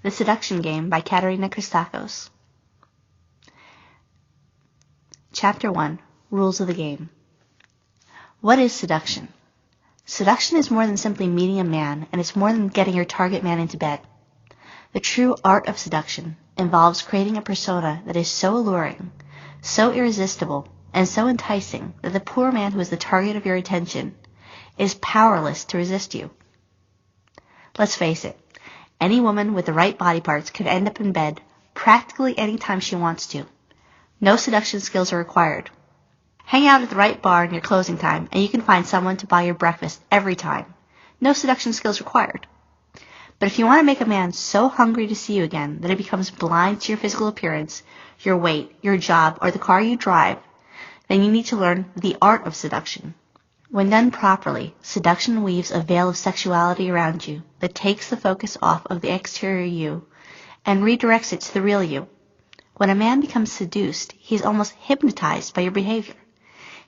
The Seduction Game by Catherin and Christophorus. Chapter 1. Rules of the Game. What is seduction? Seduction is more than simply meeting a man, and it's more than getting your target man into bed. The true art of seduction involves creating a persona that is so alluring, so irresistible, and so enticing that the poor man who is the target of your attention is powerless to resist you. Let's face it, any woman with the right body parts can end up in bed practically any time she wants to. No seduction skills are required. Hang out at the right bar in your closing time, and you can find someone to buy your breakfast every time. No seduction skills required. But if you want to make a man so hungry to see you again that he becomes blind to your physical appearance, your weight, your job, or the car you drive, then you need to learn the art of seduction. When done properly, seduction weaves a veil of sexuality around you that takes the focus off of the exterior you and redirects it to the real you. When a man becomes seduced, he is almost hypnotized by your behavior.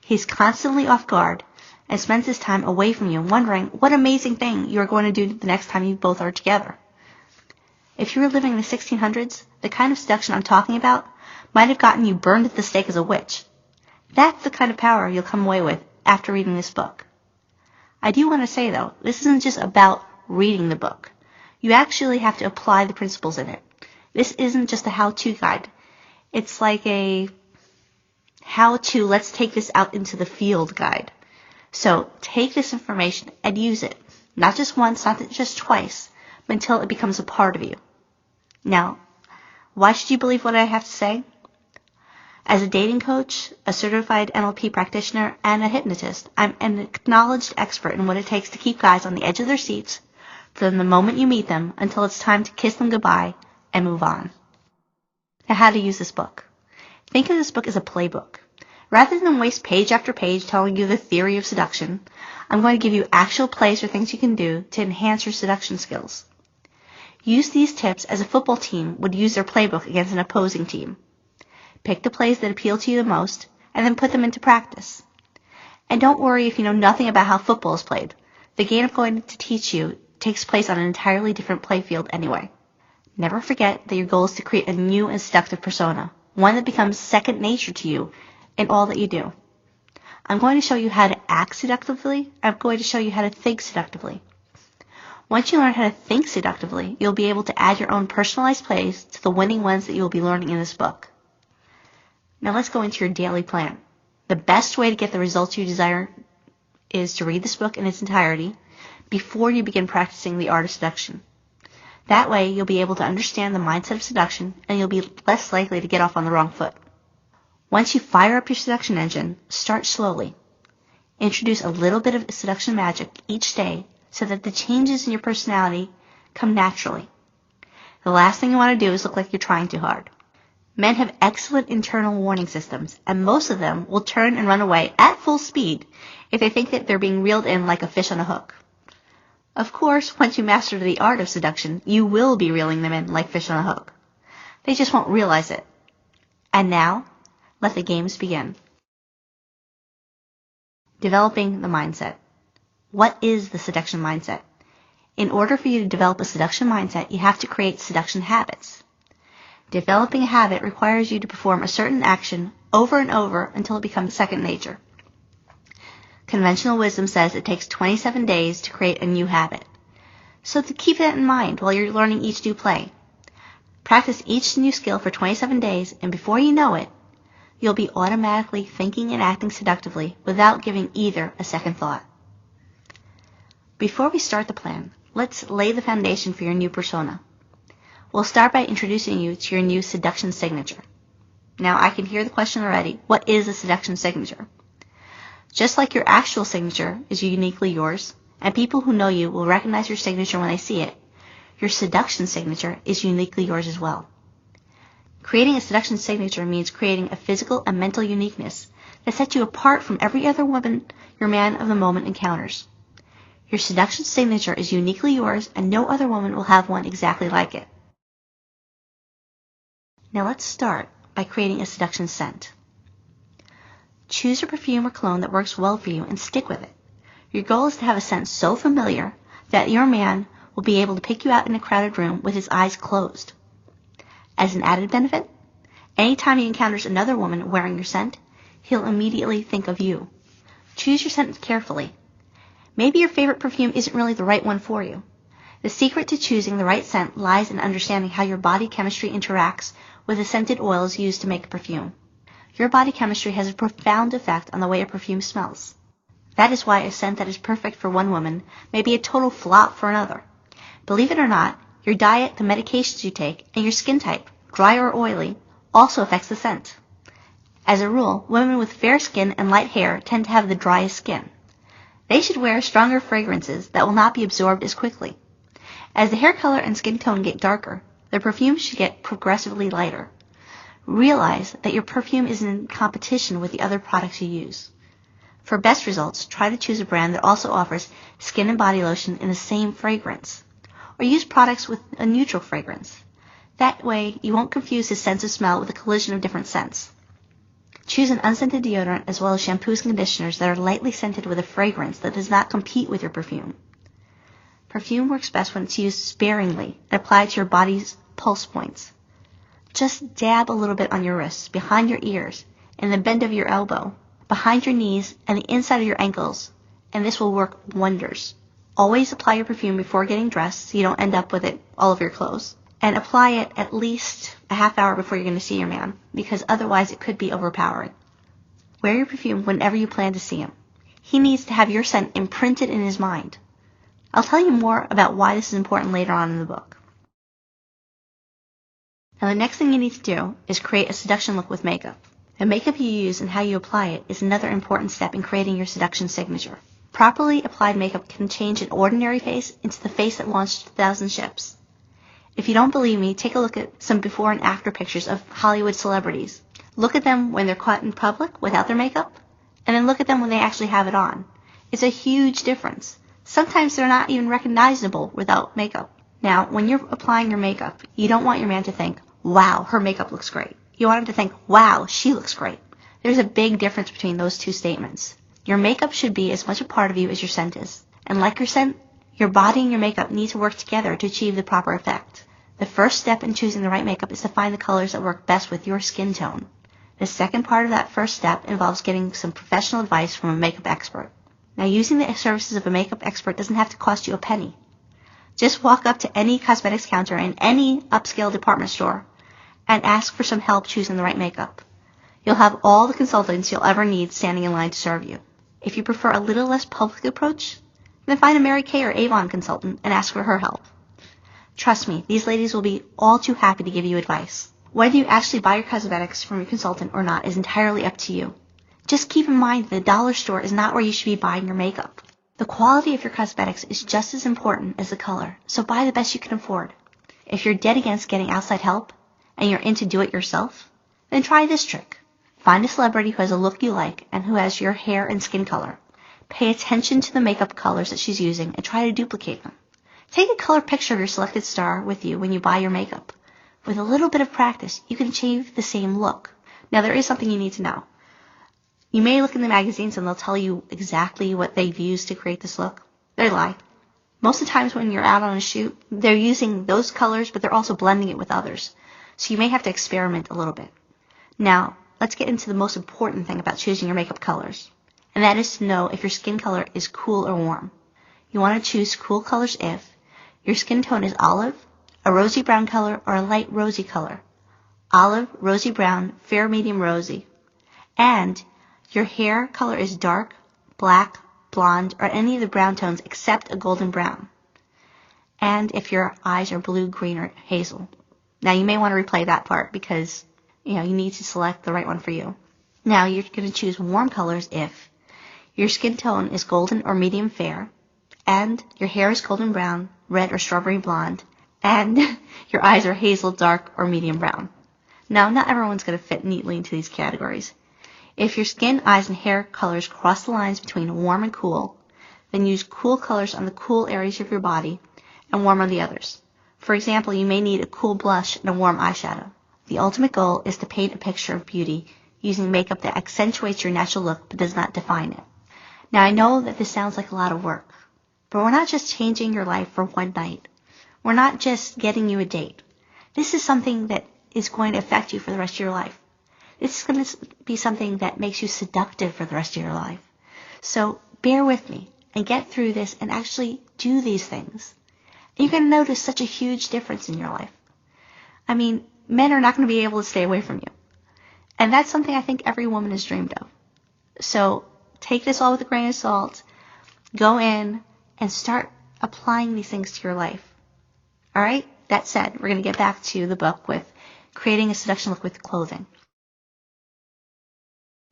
He's constantly off guard and spends his time away from you wondering what amazing thing you are going to do the next time you both are together. If you were living in the 1600s, the kind of seduction I'm talking about might have gotten you burned at the stake as a witch. That's the kind of power you'll come away with after reading this book. I do want to say, though, this isn't just about reading the book. You actually have to apply the principles in it. This isn't just a how-to guide. It's like a how-to, let's take this out into the field guide. So take this information and use it, not just once, not just twice, but until it becomes a part of you. Now, why should you believe what I have to say? As a dating coach, a certified NLP practitioner, and a hypnotist, I'm an acknowledged expert in what it takes to keep guys on the edge of their seats from the moment you meet them until it's time to kiss them goodbye and move on. Now, how to use this book. Think of this book as a playbook. Rather than waste page after page telling you the theory of seduction, I'm going to give you actual plays or things you can do to enhance your seduction skills. Use these tips as a football team would use their playbook against an opposing team. Pick the plays that appeal to you the most, and then put them into practice. And don't worry if you know nothing about how football is played. The game I'm going to teach you takes place on an entirely different playfield anyway. Never forget that your goal is to create a new and seductive persona, one that becomes second nature to you in all that you do. I'm going to show you how to act seductively. I'm going to show you how to think seductively. Once you learn how to think seductively, you'll be able to add your own personalized plays to the winning ones that you will be learning in this book. Now let's go into your daily plan. The best way to get the results you desire is to read this book in its entirety before you begin practicing the art of seduction. That way you'll be able to understand the mindset of seduction and you'll be less likely to get off on the wrong foot. Once you fire up your seduction engine, start slowly. Introduce a little bit of seduction magic each day so that the changes in your personality come naturally. The last thing you want to do is look like you're trying too hard. Men have excellent internal warning systems, and most of them will turn and run away at full speed if they think that they're being reeled in like a fish on a hook. Of course, once you master the art of seduction, you will be reeling them in like fish on a hook. They just won't realize it. And now, let the games begin. Developing the mindset. What is the seduction mindset? In order for you to develop a seduction mindset, you have to create seduction habits. Developing a habit requires you to perform a certain action over and over until it becomes second nature. Conventional wisdom says it takes 27 days to create a new habit. So to keep that in mind while you're learning each new play. Practice each new skill for 27 days, and before you know it, you'll be automatically thinking and acting seductively without giving either a second thought. Before we start the plan, let's lay the foundation for your new persona. We'll start by introducing you to your new seduction signature. Now, I can hear the question already. What is a seduction signature? Just like your actual signature is uniquely yours, and people who know you will recognize your signature when they see it, your seduction signature is uniquely yours as well. Creating a seduction signature means creating a physical and mental uniqueness that sets you apart from every other woman your man of the moment encounters. Your seduction signature is uniquely yours, and no other woman will have one exactly like it. Now let's start by creating a seduction scent. Choose a perfume or cologne that works well for you and stick with it. Your goal is to have a scent so familiar that your man will be able to pick you out in a crowded room with his eyes closed. As an added benefit, anytime he encounters another woman wearing your scent, he'll immediately think of you. Choose your scent carefully. Maybe your favorite perfume isn't really the right one for you. The secret to choosing the right scent lies in understanding how your body chemistry interacts with the scented oils used to make a perfume. Your body chemistry has a profound effect on the way a perfume smells. That is why a scent that is perfect for one woman may be a total flop for another. Believe it or not, your diet, the medications you take, and your skin type, dry or oily, also affects the scent. As a rule, women with fair skin and light hair tend to have the driest skin. They should wear stronger fragrances that will not be absorbed as quickly. As the hair color and skin tone get darker, the perfume should get progressively lighter. Realize that your perfume is in competition with the other products you use. For best results, try to choose a brand that also offers skin and body lotion in the same fragrance, or use products with a neutral fragrance. That way, you won't confuse his sense of smell with a collision of different scents. Choose an unscented deodorant as well as shampoos and conditioners that are lightly scented with a fragrance that does not compete with your perfume. Perfume works best when it's used sparingly and applied to your body's pulse points. Just dab a little bit on your wrists, behind your ears, in the bend of your elbow, behind your knees, and the inside of your ankles, and this will work wonders. Always apply your perfume before getting dressed so you don't end up with it all over your clothes. And apply it at least a half hour before you're going to see your man, because otherwise it could be overpowering. Wear your perfume whenever you plan to see him. He needs to have your scent imprinted in his mind. I'll tell you more about why this is important later on in the book. Now the next thing you need to do is create a seduction look with makeup. The makeup you use and how you apply it is another important step in creating your seduction signature. Properly applied makeup can change an ordinary face into the face that launched 1,000 ships. If you don't believe me, take a look at some before and after pictures of Hollywood celebrities. Look at them when they're caught in public without their makeup, and then look at them when they actually have it on. It's a huge difference. Sometimes they're not even recognizable without makeup. Now, when you're applying your makeup, you don't want your man to think, wow, her makeup looks great. You want him to think, wow, she looks great. There's a big difference between those two statements. Your makeup should be as much a part of you as your scent is. And like your scent, your body and your makeup need to work together to achieve the proper effect. The first step in choosing the right makeup is to find the colors that work best with your skin tone. The second part of that first step involves getting some professional advice from a makeup expert. Now, using the services of a makeup expert doesn't have to cost you a penny. Just walk up to any cosmetics counter in any upscale department store and ask for some help choosing the right makeup. You'll have all the consultants you'll ever need standing in line to serve you. If you prefer a little less public approach, then find a Mary Kay or Avon consultant and ask for her help. Trust me, these ladies will be all too happy to give you advice. Whether you actually buy your cosmetics from your consultant or not is entirely up to you. Just keep in mind that the dollar store is not where you should be buying your makeup. The quality of your cosmetics is just as important as the color, so buy the best you can afford. If you're dead against getting outside help, and you're into do-it-yourself, then try this trick. Find a celebrity who has a look you like and who has your hair and skin color. Pay attention to the makeup colors that she's using and try to duplicate them. Take a color picture of your selected star with you when you buy your makeup. With a little bit of practice, you can achieve the same look. Now, there is something you need to know. You may look in the magazines and they'll tell you exactly what they've used to create this look. They lie. Most of the times when you're out on a shoot, they're using those colors, but they're also blending it with others. So you may have to experiment a little bit. Now, let's get into the most important thing about choosing your makeup colors. And that is to know if your skin color is cool or warm. You want to choose cool colors if your skin tone is olive, a rosy brown color, or a light rosy color. Olive, rosy brown, fair medium rosy. And your hair color is dark, black, blonde, or any of the brown tones except a golden brown. And if your eyes are blue, green, or hazel. Now you may want to replay that part because you need to select the right one for you. Now you're going to choose warm colors if your skin tone is golden or medium fair, and your hair is golden brown, red, or strawberry blonde, and your eyes are hazel, dark, or medium brown. Now, not everyone's going to fit neatly into these categories. If your skin, eyes, and hair colors cross the lines between warm and cool, then use cool colors on the cool areas of your body and warm on the others. For example, you may need a cool blush and a warm eyeshadow. The ultimate goal is to paint a picture of beauty using makeup that accentuates your natural look but does not define it. Now, I know that this sounds like a lot of work, but we're not just changing your life for one night. We're not just getting you a date. This is something that is going to affect you for the rest of your life. This is going to be something that makes you seductive for the rest of your life. So bear with me and get through this and actually do these things. And you're going to notice such a huge difference in your life. I mean, men are not going to be able to stay away from you. And that's something I think every woman has dreamed of. So take this all with a grain of salt. Go in and start applying these things to your life. All right? That said, we're going to get back to the book with creating a seduction look with clothing.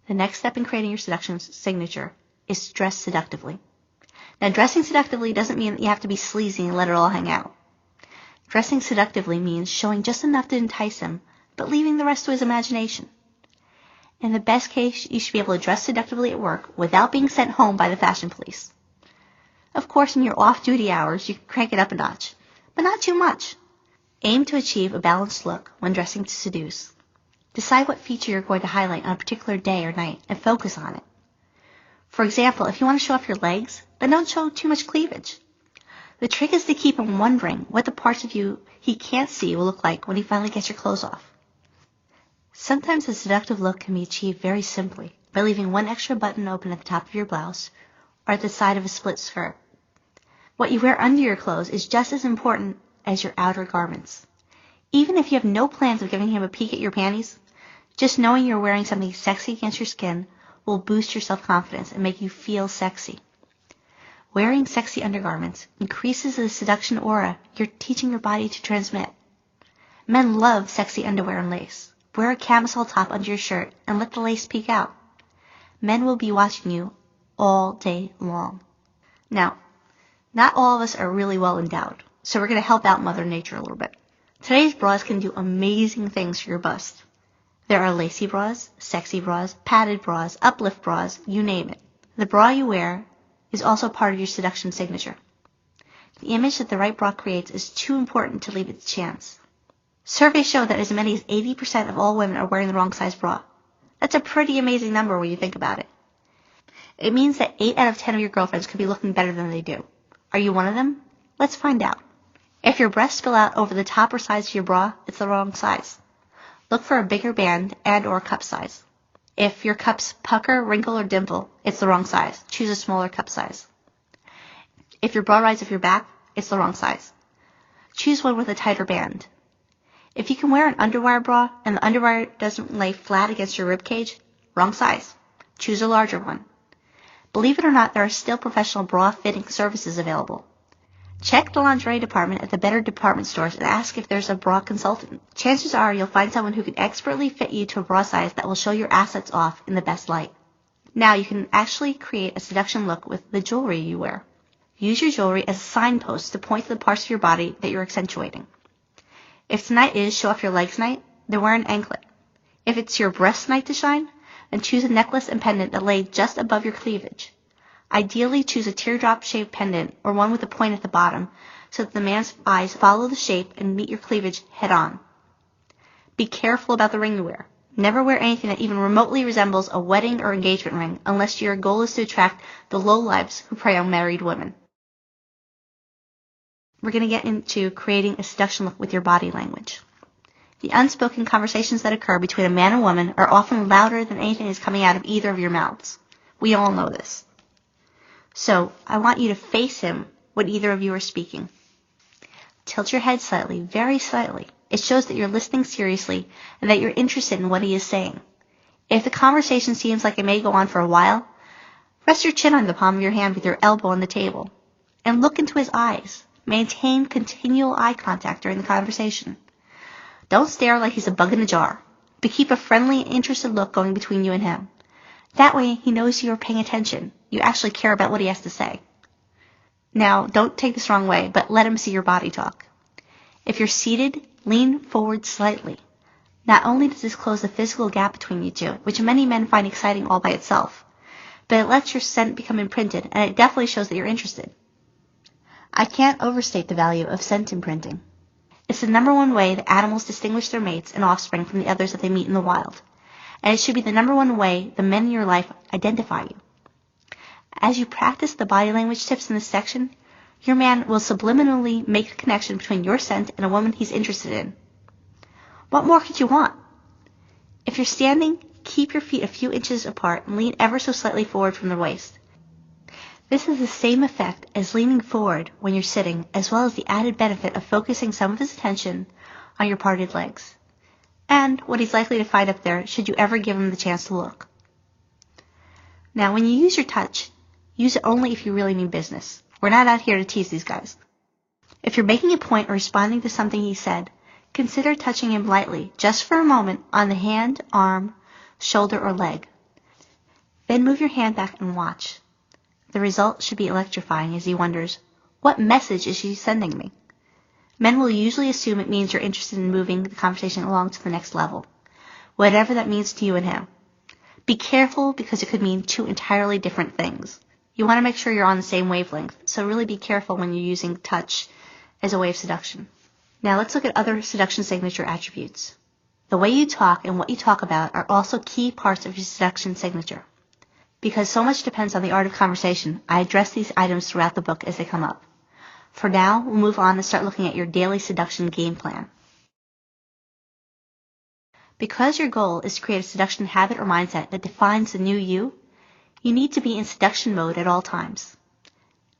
The next step in creating your seduction signature is to dress seductively. Now, dressing seductively doesn't mean that you have to be sleazy and let it all hang out. Dressing seductively means showing just enough to entice him, but leaving the rest to his imagination. In the best case, you should be able to dress seductively at work without being sent home by the fashion police. Of course, in your off-duty hours, you can crank it up a notch, but not too much. Aim to achieve a balanced look when dressing to seduce. Decide what feature you're going to highlight on a particular day or night and focus on it. For example, if you want to show off your legs, then don't show too much cleavage. The trick is to keep him wondering what the parts of you he can't see will look like when he finally gets your clothes off. Sometimes a seductive look can be achieved very simply by leaving one extra button open at the top of your blouse or at the side of a split skirt. What you wear under your clothes is just as important as your outer garments. Even if you have no plans of giving him a peek at your panties, just knowing you're wearing something sexy against your skin will boost your self-confidence and make you feel sexy. Wearing sexy undergarments increases the seduction aura you're teaching your body to transmit. Men love sexy underwear and lace. Wear a camisole top under your shirt and let the lace peek out. Men will be watching you all day long. Now, not all of us are really well endowed, so we're going to help out Mother Nature a little bit. Today's bras can do amazing things for your bust. There are lacy bras, sexy bras, padded bras, uplift bras, you name it. The bra you wear is also part of your seduction signature. The image that the right bra creates is too important to leave it to chance. Surveys show that as many as 80% of all women are wearing the wrong size bra. That's a pretty amazing number when you think about it. It means that 8 out of 10 of your girlfriends could be looking better than they do. Are you one of them? Let's find out. If your breasts spill out over the top or sides of your bra, it's the wrong size. Look for a bigger band and or cup size. If your cups pucker, wrinkle, or dimple, it's the wrong size. Choose a smaller cup size. If your bra rides off your back, it's the wrong size. Choose one with a tighter band. If you can wear an underwire bra and the underwire doesn't lay flat against your ribcage, wrong size. Choose a larger one. Believe it or not, there are still professional bra fitting services available. Check the lingerie department at the better department stores and ask if there's a bra consultant. Chances are you'll find someone who can expertly fit you to a bra size that will show your assets off in the best light. Now you can actually create a seduction look with the jewelry you wear. Use your jewelry as a signpost to point to the parts of your body that you're accentuating. If tonight is show off your legs night, then wear an anklet. If it's your breast night to shine, then choose a necklace and pendant that lay just above your cleavage. Ideally, choose a teardrop-shaped pendant or one with a point at the bottom so that the man's eyes follow the shape and meet your cleavage head-on. Be careful about the ring you wear. Never wear anything that even remotely resembles a wedding or engagement ring unless your goal is to attract the lowlifes who prey on married women. We're going to get into creating a seduction look with your body language. The unspoken conversations that occur between a man and woman are often louder than anything that's coming out of either of your mouths. We all know this. So I want you to face him when either of you are speaking. Tilt your head slightly, very slightly. It shows that you're listening seriously and that you're interested in what he is saying. If the conversation seems like it may go on for a while, rest your chin on the palm of your hand with your elbow on the table and look into his eyes. Maintain continual eye contact during the conversation. Don't stare like he's a bug in a jar, but keep a friendly, interested look going between you and him. That way he knows you're paying attention. You actually care about what he has to say. Now, don't take this wrong way, but let him see your body talk. If you're seated, lean forward slightly. Not only does this close the physical gap between you two, which many men find exciting all by itself, but it lets your scent become imprinted, and it definitely shows that you're interested. I can't overstate the value of scent imprinting. It's the number one way that animals distinguish their mates and offspring from the others that they meet in the wild. And it should be the number one way the men in your life identify you. As you practice the body language tips in this section, Your man will subliminally make a connection between your scent and a woman he's interested in. What more could you want? If you're standing, keep your feet a few inches apart and lean ever so slightly forward from the waist. This has the same effect as leaning forward when you're sitting, as well as the added benefit of focusing some of his attention on your parted legs, and what he's likely to find up there should you ever give him the chance to look. Now, when you use your touch, use it only if you really mean business. We're not out here to tease these guys. If you're making a point or responding to something he said, consider touching him lightly, just for a moment, on the hand, arm, shoulder, or leg. Then move your hand back and watch. The result should be electrifying as he wonders, what message is she sending me? Men will usually assume it means you're interested in moving the conversation along to the next level, whatever that means to you and him. Be careful because it could mean two entirely different things. You want to make sure you're on the same wavelength, so really be careful when you're using touch as a way of seduction. Now let's look at other seduction signature attributes. The way you talk and what you talk about are also key parts of your seduction signature. Because so much depends on the art of conversation, I address these items throughout the book as they come up. For now, we'll move on and start looking at your daily seduction game plan. Because your goal is to create a seduction habit or mindset that defines the new you need to be in seduction mode at all times.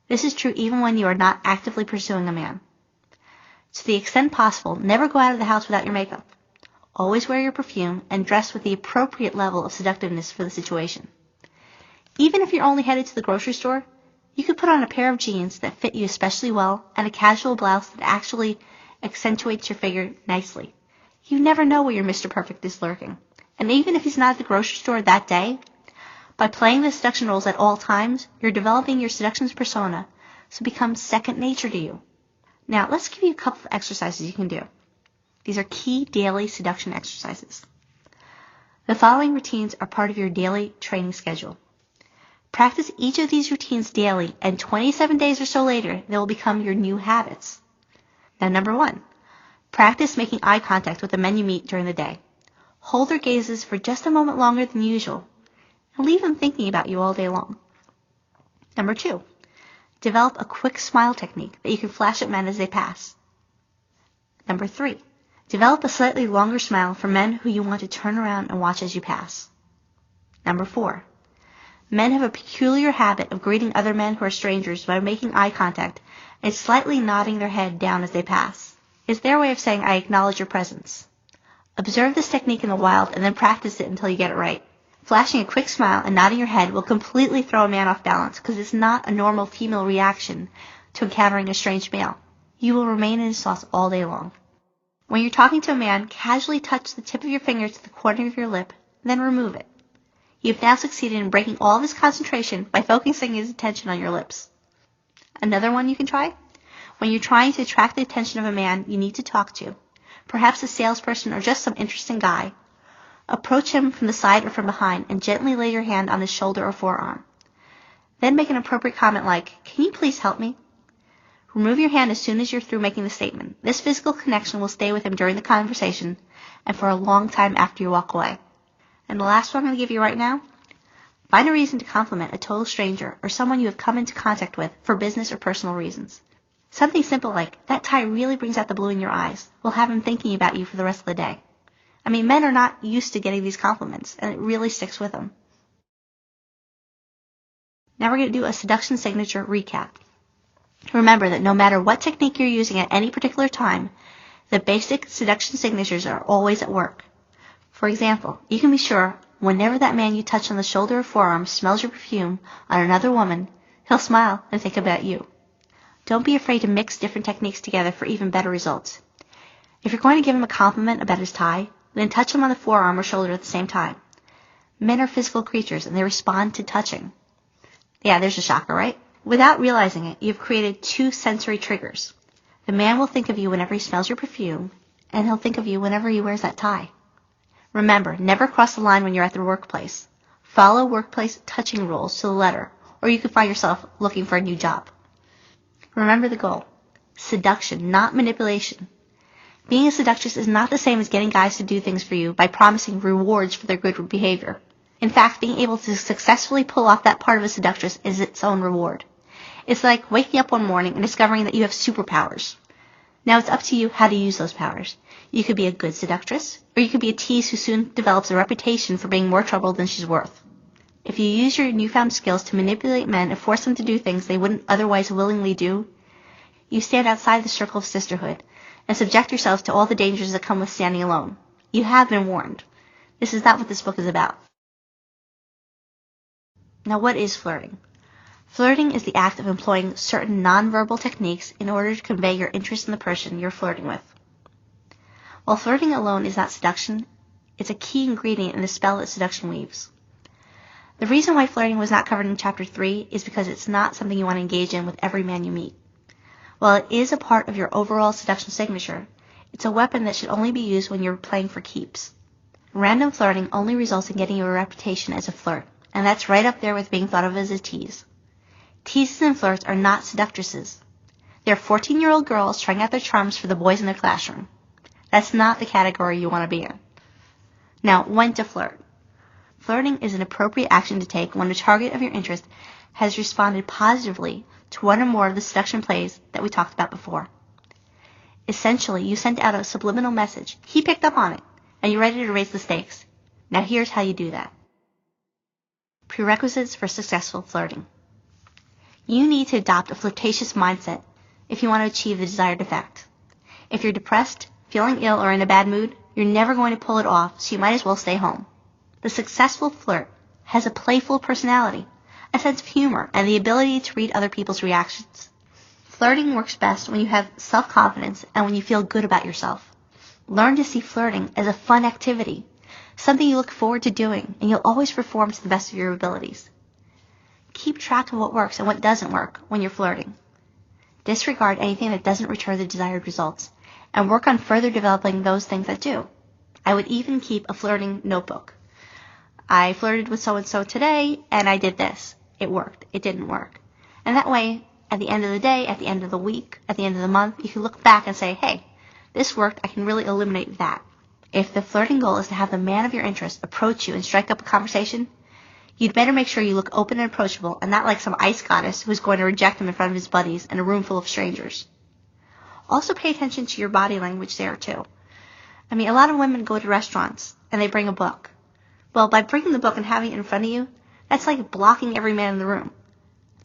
This is true even when you are not actively pursuing a man. To the extent possible, never go out of the house without your makeup. Always wear your perfume and dress with the appropriate level of seductiveness for the situation. Even if you're only headed to the grocery store, you could put on a pair of jeans that fit you especially well and a casual blouse that actually accentuates your figure nicely. You never know where your Mr. Perfect is lurking. And even if he's not at the grocery store that day, by playing the seduction roles at all times, you're developing your seduction persona, so it becomes second nature to you. Now, let's give you a couple of exercises you can do. These are key daily seduction exercises. The following routines are part of your daily training schedule. Practice each of these routines daily, and 27 days or so later, they will become your new habits. Now, number 1, practice making eye contact with the men you meet during the day. Hold their gazes for just a moment longer than usual, and leave them thinking about you all day long. Number 2, develop a quick smile technique that you can flash at men as they pass. Number 3, develop a slightly longer smile for men who you want to turn around and watch as you pass. Number 4, men have a peculiar habit of greeting other men who are strangers by making eye contact and slightly nodding their head down as they pass. It's their way of saying, I acknowledge your presence. Observe this technique in the wild and then practice it until you get it right. Flashing a quick smile and nodding your head will completely throw a man off balance because it's not a normal female reaction to encountering a strange male. You will remain in his thoughts all day long. When you're talking to a man, casually touch the tip of your finger to the corner of your lip, then remove it. You've now succeeded in breaking all of his concentration by focusing his attention on your lips. Another one you can try? When you're trying to attract the attention of a man you need to talk to, perhaps a salesperson or just some interesting guy, approach him from the side or from behind and gently lay your hand on his shoulder or forearm. Then make an appropriate comment like, can you please help me? Remove your hand as soon as you're through making the statement. This physical connection will stay with him during the conversation and for a long time after you walk away. And the last one I'm going to give you right now, find a reason to compliment a total stranger or someone you have come into contact with for business or personal reasons. Something simple like, that tie really brings out the blue in your eyes, will have him thinking about you for the rest of the day. I mean, men are not used to getting these compliments, and it really sticks with them. Now we're going to do a seduction signature recap. Remember that no matter what technique you're using at any particular time, the basic seduction signatures are always at work. For example, you can be sure whenever that man you touch on the shoulder or forearm smells your perfume on another woman, he'll smile and think about you. Don't be afraid to mix different techniques together for even better results. If you're going to give him a compliment about his tie, then touch him on the forearm or shoulder at the same time. Men are physical creatures and they respond to touching. Yeah, there's a shocker, right? Without realizing it, you've created two sensory triggers. The man will think of you whenever he smells your perfume, and he'll think of you whenever he wears that tie. Remember, never cross the line when you're at the workplace. Follow workplace touching rules to the letter, or you could find yourself looking for a new job. Remember the goal. Seduction, not manipulation. Being a seductress is not the same as getting guys to do things for you by promising rewards for their good behavior. In fact, being able to successfully pull off that part of a seductress is its own reward. It's like waking up one morning and discovering that you have superpowers. Now it's up to you how to use those powers. You could be a good seductress, or you could be a tease who soon develops a reputation for being more trouble than she's worth. If you use your newfound skills to manipulate men and force them to do things they wouldn't otherwise willingly do, you stand outside the circle of sisterhood and subject yourselves to all the dangers that come with standing alone. You have been warned. This is not what this book is about. Now, what is flirting? Flirting is the act of employing certain nonverbal techniques in order to convey your interest in the person you're flirting with. While flirting alone is not seduction, it's a key ingredient in the spell that seduction weaves. The reason why flirting was not covered in Chapter 3 is because it's not something you want to engage in with every man you meet. While it is a part of your overall seduction signature, it's a weapon that should only be used when you're playing for keeps. Random flirting only results in getting you a reputation as a flirt, and that's right up there with being thought of as a tease. Teases and flirts are not seductresses. They're 14-year-old girls trying out their charms for the boys in their classroom. That's not the category you want to be in. Now, when to flirt? Flirting is an appropriate action to take when the target of your interest has responded positively to one or more of the seduction plays that we talked about before. Essentially, you sent out a subliminal message. He picked up on it, and you're ready to raise the stakes. Now here's how you do that. Prerequisites for successful flirting. You need to adopt a flirtatious mindset if you want to achieve the desired effect. If you're depressed, feeling ill, or in a bad mood, you're never going to pull it off, so you might as well stay home. The successful flirt has a playful personality, a sense of humor, and the ability to read other people's reactions. Flirting works best when you have self-confidence and when you feel good about yourself. Learn to see flirting as a fun activity, something you look forward to doing, and you'll always perform to the best of your abilities. Keep track of what works and what doesn't work when you're flirting. Disregard anything that doesn't return the desired results, and work on further developing those things that do. I would even keep a flirting notebook. I flirted with so-and-so today, and I did this. It worked. It didn't work. And that way, at the end of the day, at the end of the week, at the end of the month, you can look back and say, hey, this worked. I can really eliminate that. If the flirting goal is to have the man of your interest approach you and strike up a conversation, you'd better make sure you look open and approachable and not like some ice goddess who's going to reject him in front of his buddies in a room full of strangers. Also pay attention to your body language there, too. I mean, a lot of women go to restaurants and they bring a book. Well, by bringing the book and having it in front of you, that's like blocking every man in the room.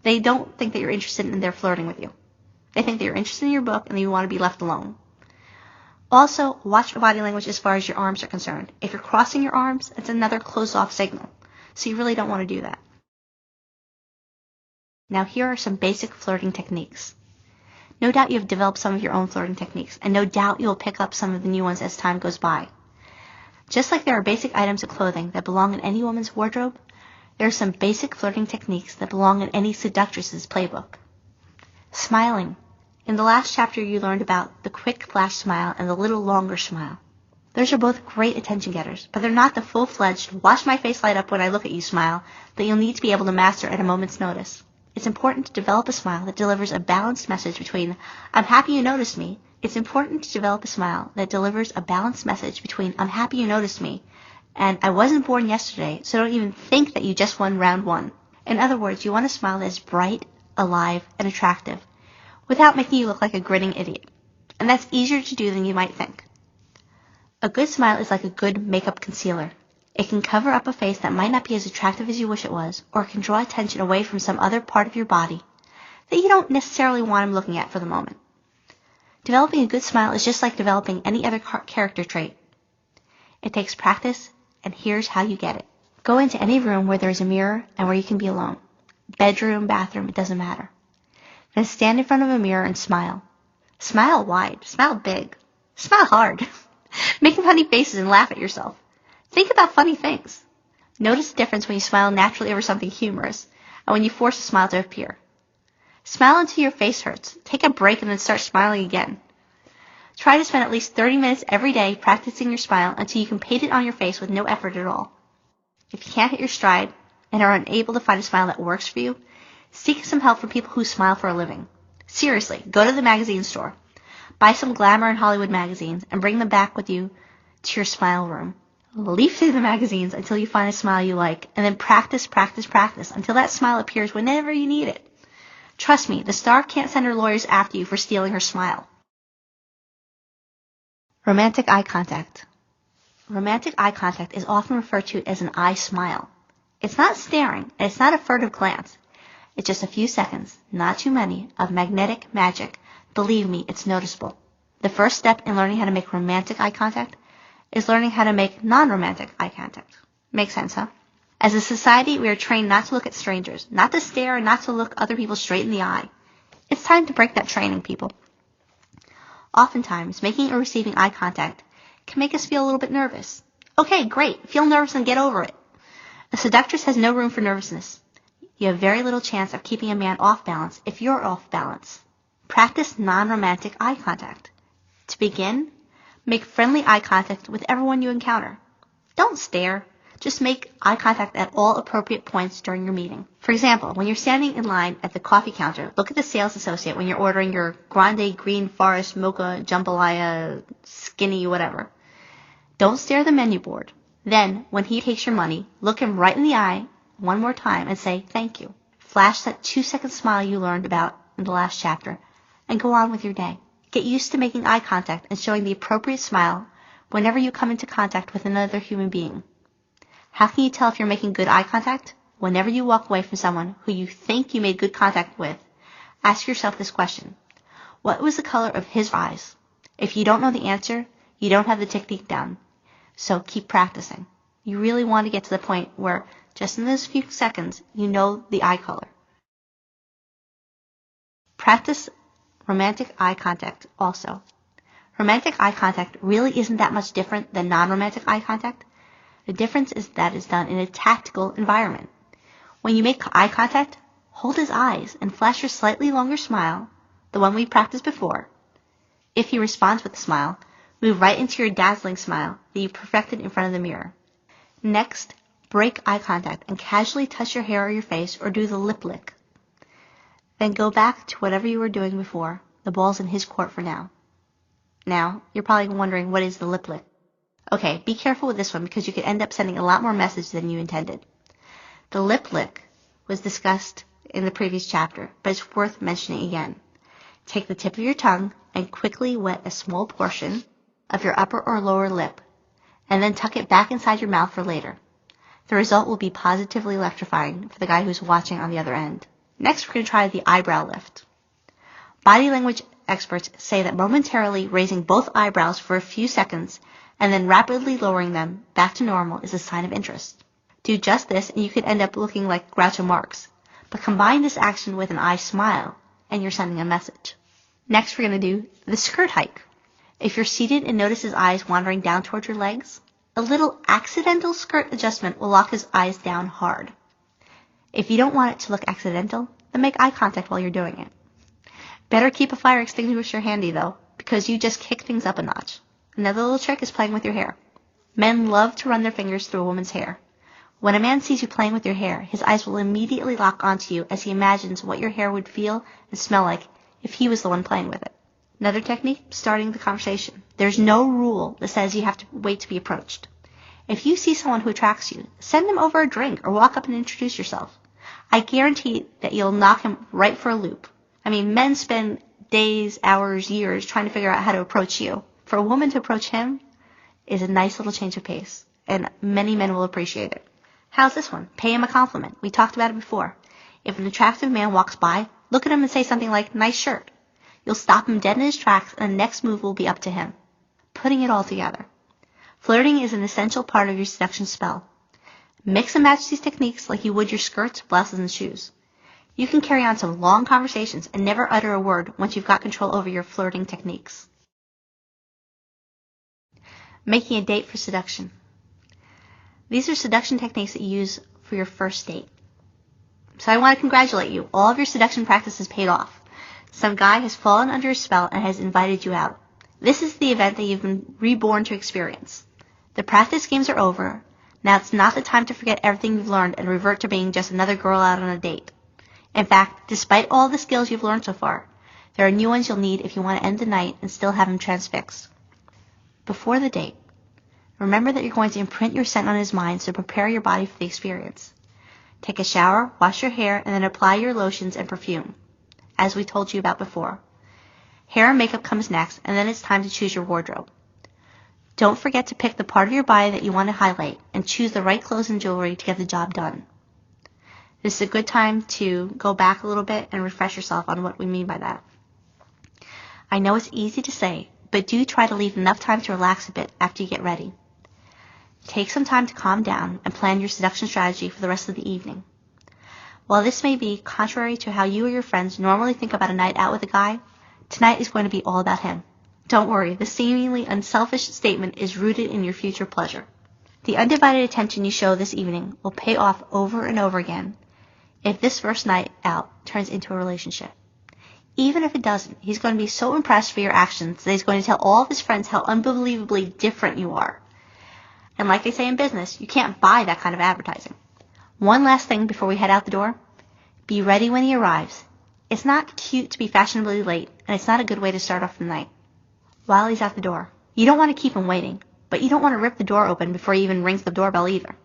They don't think that you're interested in their flirting with you. They think that you're interested in your book and that you want to be left alone. Also, watch your body language as far as your arms are concerned. If you're crossing your arms, it's another closed-off signal. So you really don't want to do that. Now here are some basic flirting techniques. No doubt you have developed some of your own flirting techniques, and no doubt you will pick up some of the new ones as time goes by. Just like there are basic items of clothing that belong in any woman's wardrobe, there are some basic flirting techniques that belong in any seductress's playbook. Smiling. In the last chapter you learned about the quick flash smile and the little longer smile. Those are both great attention getters, but they're not the full-fledged, watch my face light up when I look at you smile that you'll need to be able to master at a moment's notice. It's important to develop a smile that delivers a balanced message between, I'm happy you noticed me. It's important to develop a smile that delivers a balanced message between, I'm happy you noticed me, and I wasn't born yesterday, so don't even think that you just won round one. In other words, you want a smile that is bright, alive, and attractive, without making you look like a grinning idiot. And that's easier to do than you might think. A good smile is like a good makeup concealer. It can cover up a face that might not be as attractive as you wish it was, or it can draw attention away from some other part of your body that you don't necessarily want him looking at for the moment. Developing a good smile is just like developing any other character trait. It takes practice, and here's how you get it. Go into any room where there's a mirror and where you can be alone. Bedroom, bathroom, it doesn't matter. Then stand in front of a mirror and smile. Smile wide. Smile big. Smile hard. Make funny faces and laugh at yourself. Think about funny things. Notice the difference when you smile naturally over something humorous and when you force a smile to appear. Smile until your face hurts. Take a break and then start smiling again. Try to spend at least 30 minutes every day practicing your smile until you can paint it on your face with no effort at all. If you can't hit your stride and are unable to find a smile that works for you, seek some help from people who smile for a living. Seriously, go to the magazine store. Buy some Glamour and Hollywood magazines and bring them back with you to your smile room. Leaf through the magazines until you find a smile you like, and then practice until that smile appears whenever you need it. Trust me, the star can't send her lawyers after you for stealing her smile. Romantic eye contact. Romantic eye contact is often referred to as an eye smile. It's not staring, and it's not a furtive glance. It's just a few seconds, not too many, of magnetic magic. Believe me, it's noticeable. The first step in learning how to make romantic eye contact is learning how to make non-romantic eye contact. Makes sense, huh? As a society, we are trained not to look at strangers, not to stare, and not to look other people straight in the eye. It's time to break that training, people. Oftentimes, making or receiving eye contact can make us feel a little bit nervous. Okay, great. Feel nervous and get over it. A seductress has no room for nervousness. You have very little chance of keeping a man off balance if you're off balance. Practice non-romantic eye contact. To begin, make friendly eye contact with everyone you encounter. Don't stare. Just make eye contact at all appropriate points during your meeting. For example, when you're standing in line at the coffee counter, look at the sales associate when you're ordering your grande green forest mocha jambalaya skinny whatever. Don't stare at the menu board. Then, when he takes your money, look him right in the eye one more time and say thank you. Flash that 2-second smile you learned about in the last chapter and go on with your day. Get used to making eye contact and showing the appropriate smile whenever you come into contact with another human being. How can you tell if you're making good eye contact? Whenever you walk away from someone who you think you made good contact with, ask yourself this question. What was the color of his eyes? If you don't know the answer, you don't have the technique down. So keep practicing. You really want to get to the point where, just in those few seconds, you know the eye color. Practice romantic eye contact also. Romantic eye contact really isn't that much different than non-romantic eye contact. The difference is that it's done in a tactical environment. When you make eye contact, hold his eyes and flash your slightly longer smile, the one we practiced before. If he responds with a smile, move right into your dazzling smile that you perfected in front of the mirror. Next, break eye contact and casually touch your hair or your face or do the lip lick. Then go back to whatever you were doing before. The ball's in his court for now. Now, you're probably wondering, what is the lip lick? Okay, be careful with this one because you could end up sending a lot more message than you intended. The lip lick was discussed in the previous chapter, but it's worth mentioning again. Take the tip of your tongue and quickly wet a small portion of your upper or lower lip, and then tuck it back inside your mouth for later. The result will be positively electrifying for the guy who's watching on the other end. Next, we're going to try the eyebrow lift. Body language experts say that momentarily raising both eyebrows for a few seconds and then rapidly lowering them back to normal is a sign of interest. Do just this and you could end up looking like Groucho Marx. But combine this action with an eye smile and you're sending a message. Next, we're going to do the skirt hike. If you're seated and notice his eyes wandering down towards your legs, a little accidental skirt adjustment will lock his eyes down hard. If you don't want it to look accidental, then make eye contact while you're doing it. Better keep a fire extinguisher handy though, because you just kick things up a notch. Another little trick is playing with your hair. Men love to run their fingers through a woman's hair. When a man sees you playing with your hair, his eyes will immediately lock onto you as he imagines what your hair would feel and smell like if he was the one playing with it. Another technique, starting the conversation. There's no rule that says you have to wait to be approached. If you see someone who attracts you, send them over a drink or walk up and introduce yourself. I guarantee that you'll knock him right for a loop. I mean, men spend days, hours, years trying to figure out how to approach you. For a woman to approach him is a nice little change of pace, and many men will appreciate it. How's this one? Pay him a compliment. We talked about it before. If an attractive man walks by, look at him and say something like, nice shirt. You'll stop him dead in his tracks, and the next move will be up to him. Putting it all together. Flirting is an essential part of your seduction spell. Mix and match these techniques like you would your skirts, blouses, and shoes. You can carry on some long conversations and never utter a word once you've got control over your flirting techniques. Making a date for seduction. These are seduction techniques that you use for your first date. So I want to congratulate you. All of your seduction practice has paid off. Some guy has fallen under a spell and has invited you out. This is the event that you've been reborn to experience. The practice games are over. Now it's not the time to forget everything you've learned and revert to being just another girl out on a date. In fact, despite all the skills you've learned so far, there are new ones you'll need if you want to end the night and still have him transfixed. Before the date, remember that you're going to imprint your scent on his mind, so prepare your body for the experience. Take a shower, wash your hair, and then apply your lotions and perfume. as we told you about before. Hair and makeup comes next, and then it's time to choose your wardrobe. Don't forget to pick the part of your body that you want to highlight and choose the right clothes and jewelry to get the job done. This is a good time to go back a little bit and refresh yourself on what we mean by that. I know it's easy to say, but do try to leave enough time to relax a bit after you get ready. Take some time to calm down and plan your seduction strategy for the rest of the evening. While this may be contrary to how you or your friends normally think about a night out with a guy, tonight is going to be all about him. Don't worry, the seemingly unselfish statement is rooted in your future pleasure. The undivided attention you show this evening will pay off over and over again if this first night out turns into a relationship. Even if it doesn't, he's going to be so impressed for your actions that he's going to tell all of his friends how unbelievably different you are. And like they say in business, you can't buy that kind of advertising. One last thing before we head out the door. Be ready when he arrives. It's not cute to be fashionably late, and it's not a good way to start off the night. While he's at the door, you don't want to keep him waiting, but you don't want to rip the door open before he even rings the doorbell either.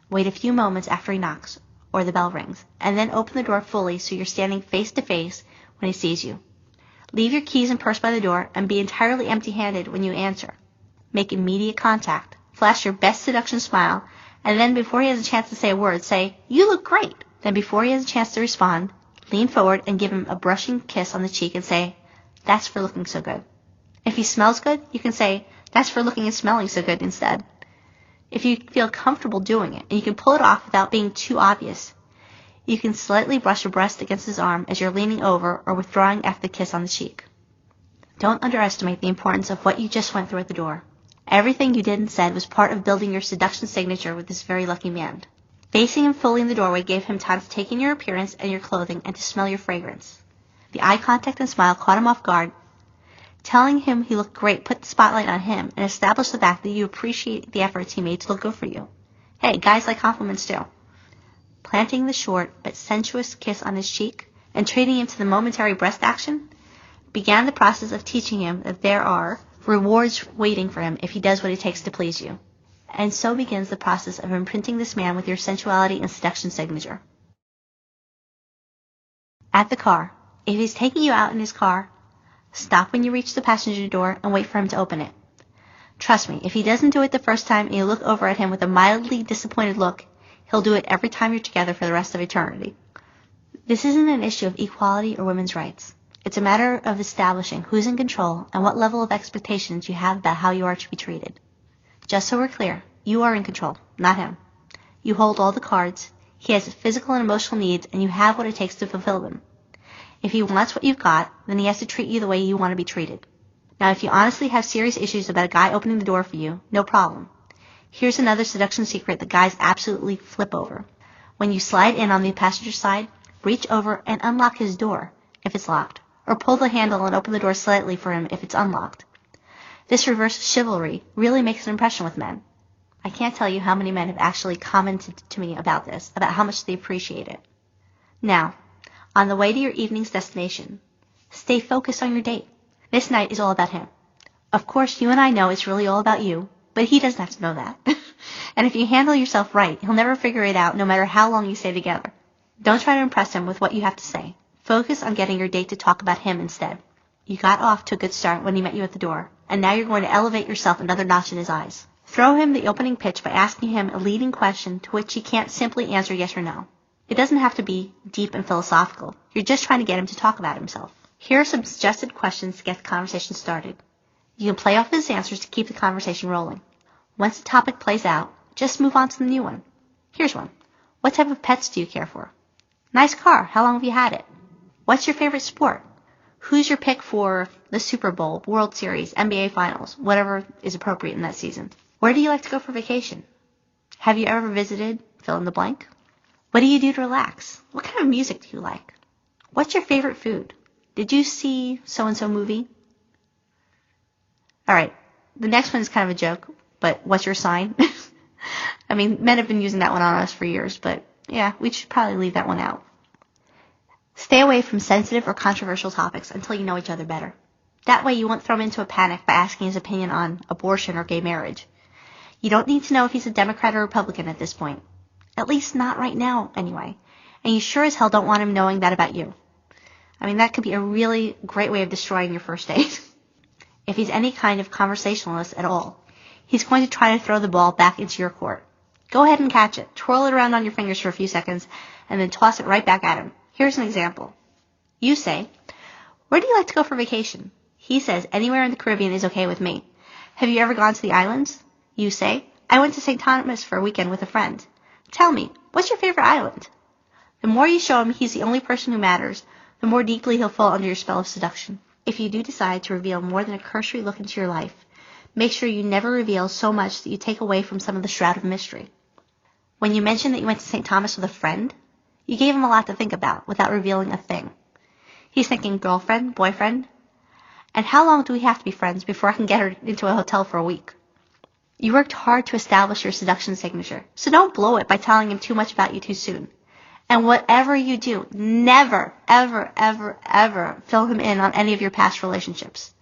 Wait a few moments after he knocks, or the bell rings, and then open the door fully so you're standing face to face when he sees you. Leave your keys and purse by the door and be entirely empty-handed when you answer. Make immediate contact. Flash your best seduction smile, and then before he has a chance to say a word, say, "You look great." Then before he has a chance to respond, lean forward and give him a brushing kiss on the cheek and say, "That's for looking so good." If he smells good, you can say, "That's for looking and smelling so good" instead. If you feel comfortable doing it, and you can pull it off without being too obvious, you can slightly brush your breast against his arm as you're leaning over or withdrawing after the kiss on the cheek. Don't underestimate the importance of what you just went through at the door. Everything you did and said was part of building your seduction signature with this very lucky man. Facing him fully in the doorway gave him time to take in your appearance and your clothing and to smell your fragrance. The eye contact and smile caught him off guard. Telling him he looked great put the spotlight on him and established the fact that you appreciate the efforts he made to look good for you. Hey, guys like compliments too. Planting the short but sensuous kiss on his cheek and treating him to the momentary breast action began the process of teaching him that there are rewards waiting for him if he does what it takes to please you. And so begins the process of imprinting this man with your sensuality and seduction signature. At the car, if he's taking you out in his car, stop when you reach the passenger door and wait for him to open it. Trust me, if he doesn't do it the first time and you look over at him with a mildly disappointed look, he'll do it every time you're together for the rest of eternity. This isn't an issue of equality or women's rights. It's a matter of establishing who's in control and what level of expectations you have about how you are to be treated. Just so we're clear, you are in control, not him. You hold all the cards, he has physical and emotional needs, and you have what it takes to fulfill them. If he wants what you've got, then he has to treat you the way you want to be treated. Now, if you honestly have serious issues about a guy opening the door for you, no problem. Here's another seduction secret that guys absolutely flip over. When you slide in on the passenger side, reach over and unlock his door if it's locked, or pull the handle and open the door slightly for him if it's unlocked. This reverse chivalry really makes an impression with men. I can't tell you how many men have actually commented to me about this, about how much they appreciate it. Now, on the way to your evening's destination, stay focused on your date. This night is all about him. Of course, you and I know it's really all about you, but he doesn't have to know that. And if you handle yourself right, he'll never figure it out no matter how long you stay together. Don't try to impress him with what you have to say. Focus on getting your date to talk about him instead. You got off to a good start when he met you at the door, and now you're going to elevate yourself another notch in his eyes. Throw him the opening pitch by asking him a leading question to which he can't simply answer yes or no. It doesn't have to be deep and philosophical. You're just trying to get him to talk about himself. Here are some suggested questions to get the conversation started. You can play off his answers to keep the conversation rolling. Once the topic plays out, just move on to the new one. Here's one. What type of pets do you care for? Nice car. How long have you had it? What's your favorite sport? Who's your pick for the Super Bowl, World Series, NBA Finals, whatever is appropriate in that season? Where do you like to go for vacation? Have you ever visited fill in the blank? What do you do to relax? What kind of music do you like? What's your favorite food? Did you see so-and-so movie? All right, the next one is kind of a joke, but what's your sign? I mean, men have been using that one on us for years, but yeah, we should probably leave that one out. Stay away from sensitive or controversial topics until you know each other better. That way you won't throw him into a panic by asking his opinion on abortion or gay marriage. You don't need to know if he's a Democrat or Republican at this point. At least not right now, anyway. And you sure as hell don't want him knowing that about you. That could be a really great way of destroying your first date. If he's any kind of conversationalist at all, he's going to try to throw the ball back into your court. Go ahead and catch it. Twirl it around on your fingers for a few seconds, and then toss it right back at him. Here's an example. You say, "Where do you like to go for vacation?" He says, "Anywhere in the Caribbean is okay with me." "Have you ever gone to the islands?" You say, "I went to St. Thomas for a weekend with a friend." "Tell me, what's your favorite island?" The more you show him he's the only person who matters, the more deeply he'll fall under your spell of seduction. If you do decide to reveal more than a cursory look into your life, make sure you never reveal so much that you take away from some of the shroud of mystery. When you mentioned that you went to St. Thomas with a friend, you gave him a lot to think about without revealing a thing. He's thinking girlfriend, boyfriend, and how long do we have to be friends before I can get her into a hotel for a week? You worked hard to establish your seduction signature, so don't blow it by telling him too much about you too soon. And whatever you do, never, ever, ever, ever fill him in on any of your past relationships.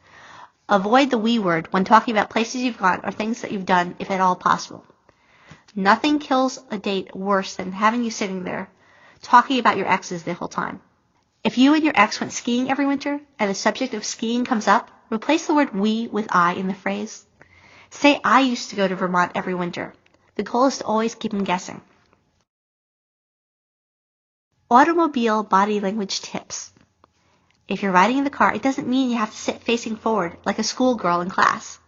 Avoid the we word when talking about places you've gone or things that you've done, if at all possible. Nothing kills a date worse than having you sitting there talking about your exes the whole time. If you and your ex went skiing every winter and the subject of skiing comes up, replace the word we with I in the phrase. Say, "I used to go to Vermont every winter." The goal is to always keep him guessing. Automobile body language tips. If you're riding in the car, it doesn't mean you have to sit facing forward like a schoolgirl in class.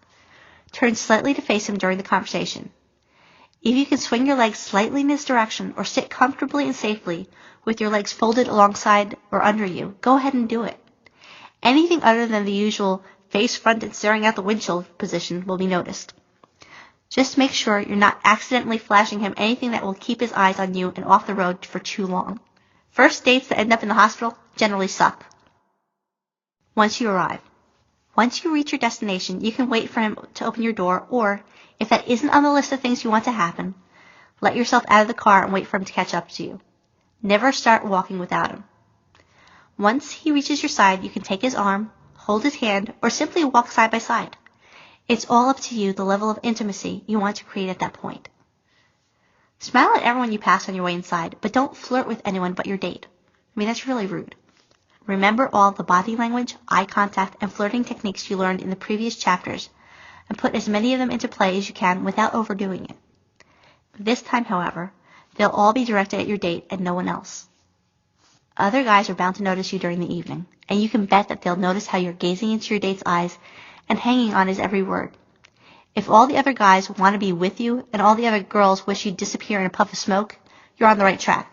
Turn slightly to face him during the conversation. If you can swing your legs slightly in his direction or sit comfortably and safely with your legs folded alongside or under you, go ahead and do it. Anything other than the usual face front and staring out the windshield position will be noticed. Just make sure you're not accidentally flashing him anything that will keep his eyes on you and off the road for too long. First dates that end up in the hospital generally suck. Once you arrive. Once you reach your destination, you can wait for him to open your door, or, if that isn't on the list of things you want to happen, let yourself out of the car and wait for him to catch up to you. Never start walking without him. Once he reaches your side, you can take his arm, hold his hand, or simply walk side by side. It's all up to you the level of intimacy you want to create at that point. Smile at everyone you pass on your way inside, but don't flirt with anyone but your date. That's really rude. Remember all the body language, eye contact, and flirting techniques you learned in the previous chapters, and put as many of them into play as you can without overdoing it. This time, however, they'll all be directed at your date and no one else. Other guys are bound to notice you during the evening, and you can bet that they'll notice how you're gazing into your date's eyes and hanging on his every word. If all the other guys want to be with you and all the other girls wish you'd disappear in a puff of smoke, you're on the right track.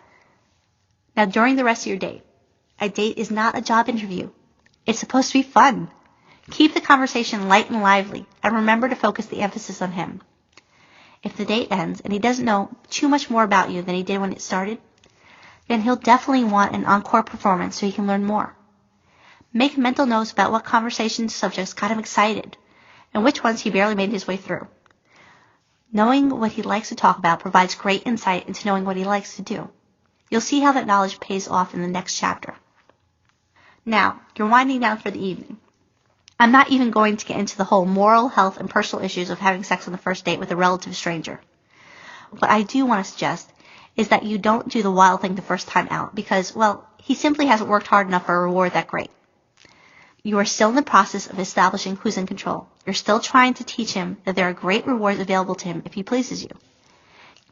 Now, during the rest of your date, a date is not a job interview. It's supposed to be fun. Keep the conversation light and lively, and remember to focus the emphasis on him. If the date ends and he doesn't know too much more about you than he did when it started, then he'll definitely want an encore performance so he can learn more. Make mental notes about what conversation subjects got him excited, and which ones he barely made his way through. Knowing what he likes to talk about provides great insight into knowing what he likes to do. You'll see how that knowledge pays off in the next chapter. Now, you're winding down for the evening. I'm not even going to get into the whole moral, health, and personal issues of having sex on the first date with a relative stranger. What I do want to suggest is that you don't do the wild thing the first time out because, he simply hasn't worked hard enough for a reward that great. You are still in the process of establishing who's in control. You're still trying to teach him that there are great rewards available to him if he pleases you.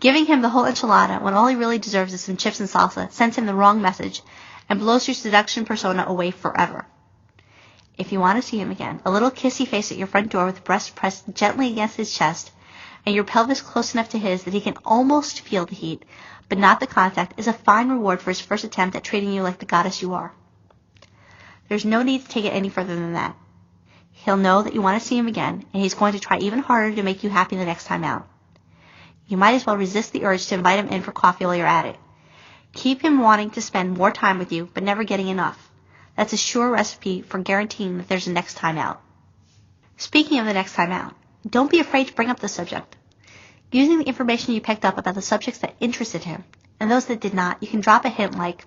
Giving him the whole enchilada when all he really deserves is some chips and salsa sends him the wrong message and blows your seduction persona away forever. If you want to see him again, a little kissy face at your front door with breast pressed gently against his chest and your pelvis close enough to his that he can almost feel the heat, but not the contact, is a fine reward for his first attempt at treating you like the goddess you are. There's no need to take it any further than that. He'll know that you want to see him again, and he's going to try even harder to make you happy the next time out. You might as well resist the urge to invite him in for coffee while you're at it. Keep him wanting to spend more time with you, but never getting enough. That's a sure recipe for guaranteeing that there's a next time out. Speaking of the next time out, don't be afraid to bring up the subject. Using the information you picked up about the subjects that interested him, and those that did not, you can drop a hint like,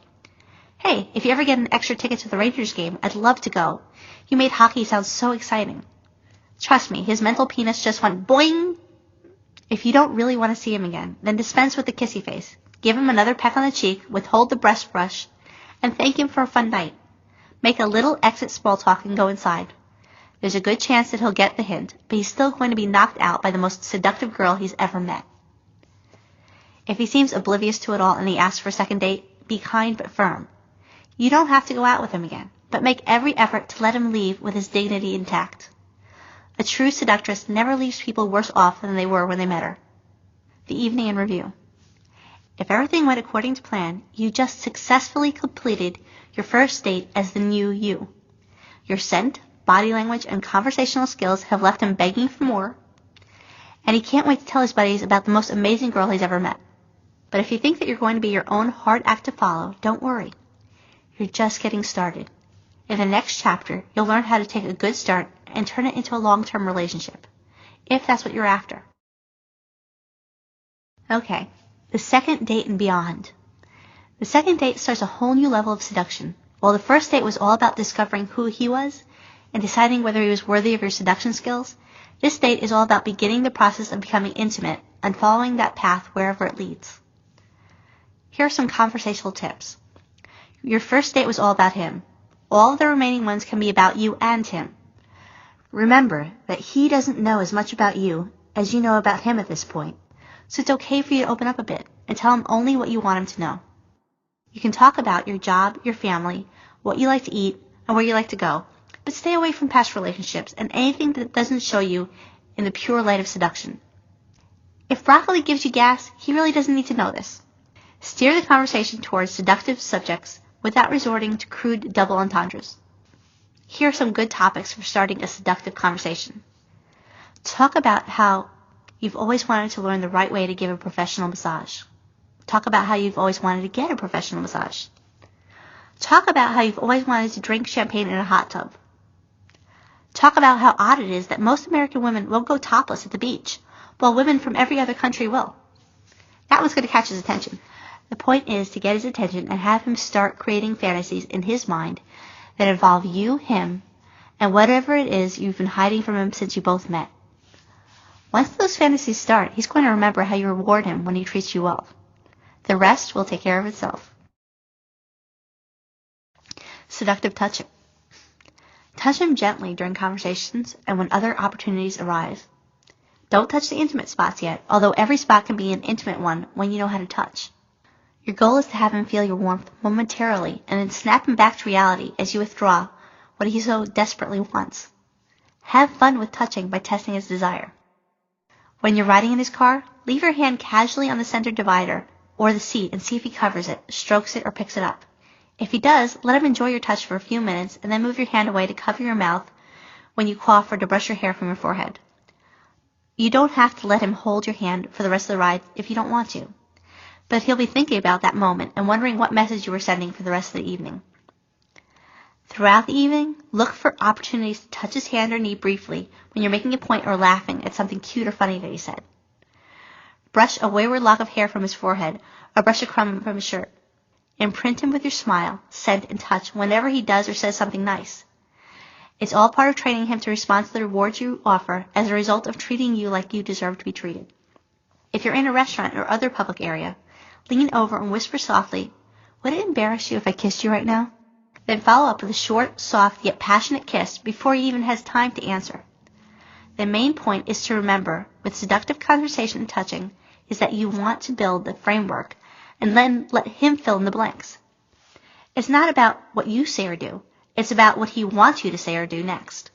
"Hey, if you ever get an extra ticket to the Rangers game, I'd love to go. You made hockey sound so exciting." Trust me, his mental penis just went boing. If you don't really want to see him again, then dispense with the kissy face. Give him another peck on the cheek, withhold the breast brush, and thank him for a fun night. Make a little exit small talk and go inside. There's a good chance that he'll get the hint, but he's still going to be knocked out by the most seductive girl he's ever met. If he seems oblivious to it all and he asks for a second date, be kind but firm. You don't have to go out with him again, but make every effort to let him leave with his dignity intact. A true seductress never leaves people worse off than they were when they met her. The evening in review. If everything went according to plan, you just successfully completed your first date as the new you. Your scent, body language, and conversational skills have left him begging for more, and he can't wait to tell his buddies about the most amazing girl he's ever met. But if you think that you're going to be your own hard act to follow, don't worry. You're just getting started. In the next chapter, you'll learn how to take a good start and turn it into a long-term relationship, if that's what you're after. Okay, the second date and beyond. The second date starts a whole new level of seduction. While the first date was all about discovering who he was and deciding whether he was worthy of your seduction skills, this date is all about beginning the process of becoming intimate and following that path wherever it leads. Here are some conversational tips. Your first date was all about him. All of the remaining ones can be about you and him. Remember that he doesn't know as much about you as you know about him at this point, so it's okay for you to open up a bit and tell him only what you want him to know. You can talk about your job, your family, what you like to eat, and where you like to go, but stay away from past relationships and anything that doesn't show you in the pure light of seduction. If broccoli gives you gas, he really doesn't need to know this. Steer the conversation towards seductive subjects without resorting to crude double entendres. Here are some good topics for starting a seductive conversation. Talk about how you've always wanted to learn the right way to give a professional massage. Talk about how you've always wanted to get a professional massage. Talk about how you've always wanted to drink champagne in a hot tub. Talk about how odd it is that most American women won't go topless at the beach, while women from every other country will. That was going to catch his attention. The point is to get his attention and have him start creating fantasies in his mind that involve you, him, and whatever it is you've been hiding from him since you both met. Once those fantasies start, he's going to remember how you reward him when he treats you well. The rest will take care of itself. Seductive touching. Touch him gently during conversations and when other opportunities arise. Don't touch the intimate spots yet, although every spot can be an intimate one when you know how to touch. Your goal is to have him feel your warmth momentarily and then snap him back to reality as you withdraw what he so desperately wants. Have fun with touching by testing his desire. When you're riding in his car, leave your hand casually on the center divider or the seat and see if he covers it, strokes it, or picks it up. If he does, let him enjoy your touch for a few minutes and then move your hand away to cover your mouth when you cough or to brush your hair from your forehead. You don't have to let him hold your hand for the rest of the ride if you don't want to, but he'll be thinking about that moment and wondering what message you were sending for the rest of the evening. Throughout the evening, look for opportunities to touch his hand or knee briefly when you're making a point or laughing at something cute or funny that he said. Brush a wayward lock of hair from his forehead or brush a crumb from his shirt. Imprint him with your smile, scent, and touch whenever he does or says something nice. It's all part of training him to respond to the rewards you offer as a result of treating you like you deserve to be treated. If you're in a restaurant or other public area, lean over and whisper softly, "Would it embarrass you if I kissed you right now?" Then follow up with a short, soft, yet passionate kiss before he even has time to answer. The main point is to remember, with seductive conversation and touching, is that you want to build the framework and then let him fill in the blanks. It's not about what you say or do. It's about what he wants you to say or do next.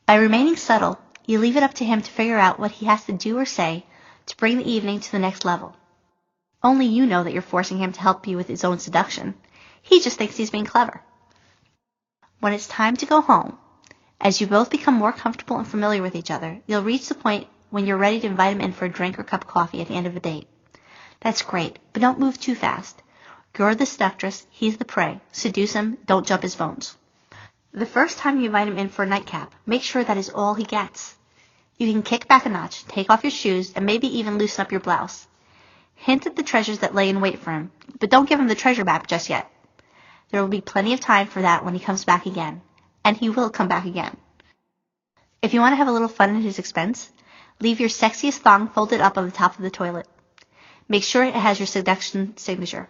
By remaining subtle, you leave it up to him to figure out what he has to do or say to bring the evening to the next level. Only you know that you're forcing him to help you with his own seduction. He just thinks he's being clever. When it's time to go home, as you both become more comfortable and familiar with each other, you'll reach the point when you're ready to invite him in for a drink or cup of coffee at the end of the date. That's great, but don't move too fast. You're the seductress, he's the prey. Seduce him, don't jump his bones. The first time you invite him in for a nightcap, make sure that is all he gets. You can kick back a notch, take off your shoes, and maybe even loosen up your blouse. Hint at the treasures that lay in wait for him, but don't give him the treasure map just yet. There will be plenty of time for that when he comes back again, and he will come back again. If you want to have a little fun at his expense, leave your sexiest thong folded up on the top of the toilet. Make sure it has your seduction signature.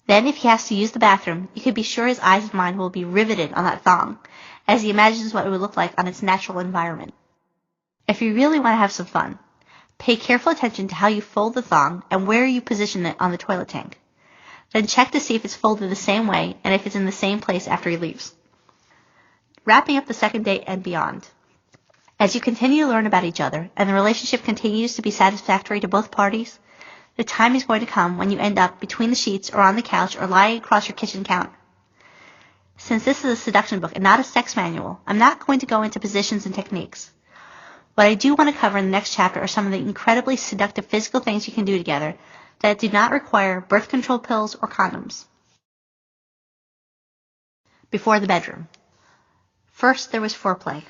Then if he has to use the bathroom, you can be sure his eyes and mind will be riveted on that thong, as he imagines what it would look like on its natural environment. If you really want to have some fun, pay careful attention to how you fold the thong and where you position it on the toilet tank. Then check to see if it's folded the same way and if it's in the same place after he leaves. Wrapping up the second date and beyond. As you continue to learn about each other and the relationship continues to be satisfactory to both parties, the time is going to come when you end up between the sheets or on the couch or lying across your kitchen counter. Since this is a seduction book and not a sex manual, I'm not going to go into positions and techniques. What I do want to cover in the next chapter are some of the incredibly seductive physical things you can do together that do not require birth control pills or condoms. Before the bedroom. First, there was foreplay.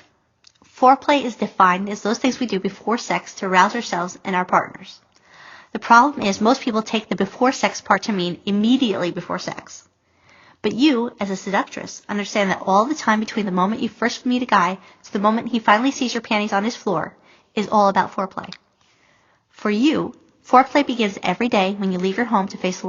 Foreplay is defined as those things we do before sex to arouse ourselves and our partners. The problem is most people take the before sex part to mean immediately before sex. But you, as a seductress, understand that all the time between the moment you first meet a guy to the moment he finally sees your panties on his floor is all about foreplay. For you, foreplay begins every day when you leave your home to face the world.